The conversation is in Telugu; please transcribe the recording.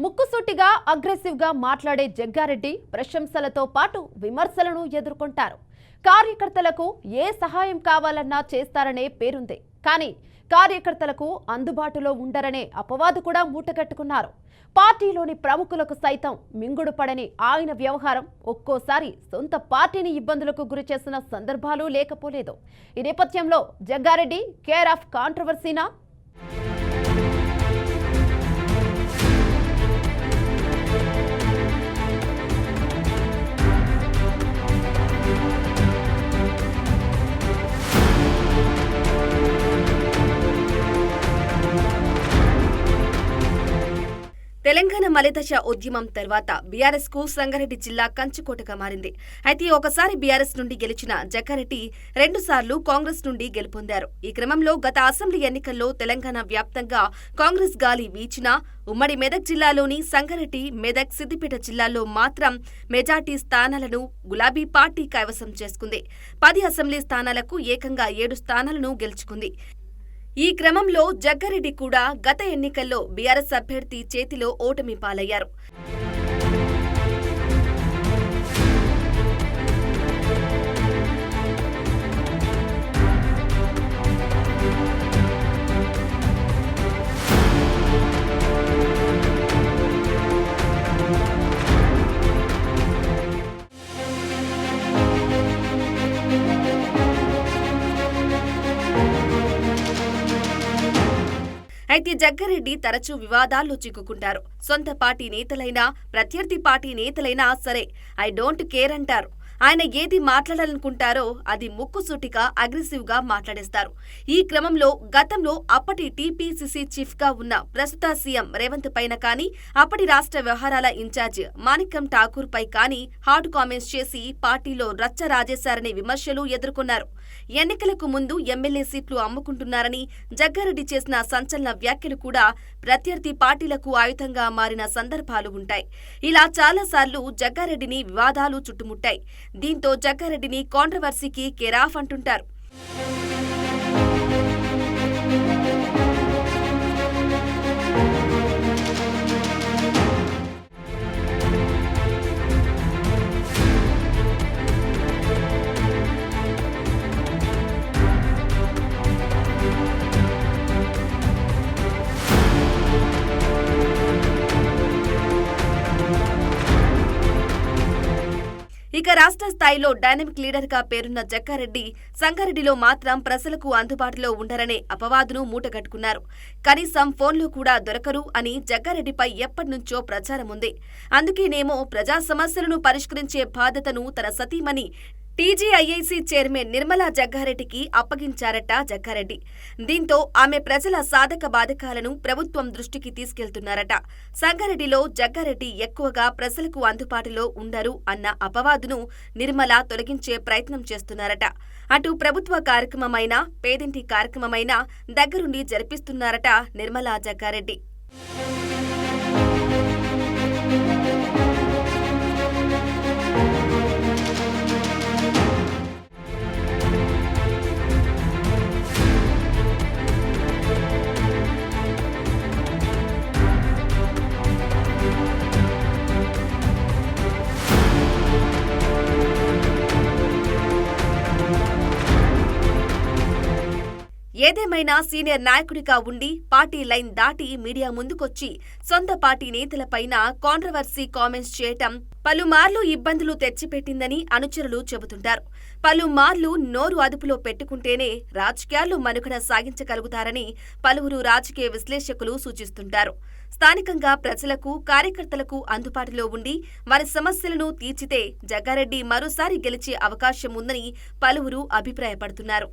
ముక్కుసూటిగా అగ్రెసివ్ గా మాట్లాడే జగ్గారెడ్డి ప్రశంసలతో పాటు విమర్శలను ఎదుర్కొంటారు. కార్యకర్తలకు ఏ సహాయం కావాలన్నా చేస్తారనే పేరుంది. కానీ కార్యకర్తలకు అందుబాటులో ఉండరనే అపవాదు కూడా మూటగట్టుకున్నారు. పార్టీలోని ప్రముఖులకు సైతం మింగుడు పడని ఆయన వ్యవహారం ఒక్కోసారి సొంత పార్టీని ఇబ్బందులకు గురిచేసిన సందర్భాలు లేకపోలేదు. ఈ నేపథ్యంలో జగ్గారెడ్డి కేర్ ఆఫ్ కాంట్రవర్సీనా? తెలంగాణ మలిదశ ఉద్యమం తర్వాత బీఆర్ఎస్ కు సంగారెడ్డి జిల్లా కంచుకోటగా మారింది. అయితే ఒకసారి బీఆర్ఎస్ నుండి గెలిచిన జగ్గారెడ్డి 2 సార్లు కాంగ్రెస్ నుండి గెలుపొందారు. ఈ క్రమంలో గత అసెంబ్లీ ఎన్నికల్లో తెలంగాణ వ్యాప్తంగా కాంగ్రెస్ గాలి వీచినా ఉమ్మడి మెదక్ జిల్లాలోని సంగారెడ్డి, మెదక్, సిద్దిపేట జిల్లాల్లో మాత్రం మెజార్టీ స్థానాలను గులాబీ పార్టీ కైవసం చేసుకుంది. 10 అసెంబ్లీ స్థానాలకు ఏకంగా 7 స్థానాలను గెలుచుకుంది. ఈ క్రమంలో జగ్గారెడ్డి కూడా గత ఎన్నికల్లో బీఆర్ఎస్ అభ్యర్థి చేతిలో ఓటమి పాలయ్యారు. అయితే జగ్గారెడ్డి తరచూ వివాదాల్లో చిక్కుకుంటారు. సొంత పార్టీ నేతలైనా, ప్రత్యర్థి పార్టీ నేతలైనా సరే ఐ డోంట్ కేర్ అంటారు. ఆయన ఏది మాట్లాడాలనుకుంటారో అది ముక్కుసూటిగా అగ్రెసివ్ గా మాట్లాడేస్తారు. ఈ క్రమంలో గతంలో అప్పటి టీపీసీసీ చీఫ్ గా ఉన్న ప్రస్తుత సీఎం రేవంత్ పైన కానీ, అప్పటి రాష్ట్ర వ్యవహారాల ఇన్ఛార్జ్ మాణిక్యం ఠాకూర్ పై కానీ హాట్ కామెంట్స్ చేసి పార్టీలో రచ్చ రాజేశారనే విమర్శలు ఎదుర్కొన్నారు. ఎన్నికలకు ముందు ఎమ్మెల్యే సీట్లు అమ్ముకుంటున్నారని జగ్గారెడ్డి చేసిన సంచలన వ్యాఖ్యలు కూడా ప్రత్యర్థి పార్టీలకు ఆయుధంగా మారిన సందర్భాలు ఉంటాయి. ఇలా చాలాసార్లు జగ్గారెడ్డిని వివాదాలు చుట్టుముట్టాయి. దీంతో జగ్గారెడ్డిని కాంట్రవర్సీకి కేరాఫ్ అంటుంటారు. ఇక రాష్ట్ర స్థాయిలో డైనమిక్ లీడర్ గా పేరున్న జగ్గారెడ్డి సంగారెడ్డిలో మాత్రం ప్రజలకు అందుబాటులో ఉండరనే అపవాదును మూటగట్టుకున్నారు. కనీసం ఫోన్లో కూడా దొరకరు అని జగ్గారెడ్డిపై ఎప్పటినుంచో ప్రచారం ఉంది. అందుకేనేమో ప్రజా సమస్యలను పరిష్కరించే బాధ్యతను తన సతీమణి టీజీఐఐసీ చైర్మన్ నిర్మలా జగ్గారెడ్డికి అప్పగించారట జగ్గారెడ్డి. దీంతో ఆమె ప్రజల సాధక బాధకాలను ప్రభుత్వం దృష్టికి తీసుకెళ్తున్నారట. సంగారెడ్డిలో జగ్గారెడ్డి ఎక్కువగా ప్రజలకు అందుబాటులో ఉండరు అన్న అపవాదును నిర్మల తొలగించే ప్రయత్నం చేస్తున్నారట. అటు ప్రభుత్వ కార్యక్రమమైనా, పేదింటి కార్యక్రమమైనా దగ్గరుండి జరిపిస్తున్నారట నిర్మలా జగ్గారెడ్డి. ఏదేమైనా సీనియర్ నాయకుడిగా ఉండి పార్టీ లైన్ దాటి మీడియా ముందుకొచ్చి సొంత పార్టీ నేతలపైన కాంట్రవర్సీ కామెంట్స్ చేయటం పలుమార్లు ఇబ్బందులు తెచ్చిపెట్టిందని అనుచరులు చెబుతుంటారు. పలుమార్లు నోరు అదుపులో పెట్టుకుంటేనే రాజకీయాల్లో మనుగడ సాగించగలుగుతారని పలువురు రాజకీయ విశ్లేషకులు సూచిస్తుంటారు. స్థానికంగా ప్రజలకు, కార్యకర్తలకు అందుబాటులో ఉండి వారి సమస్యలను తీర్చితే జగ్గారెడ్డి మరోసారి గెలిచే అవకాశం ఉందని పలువురు అభిప్రాయపడుతున్నారు.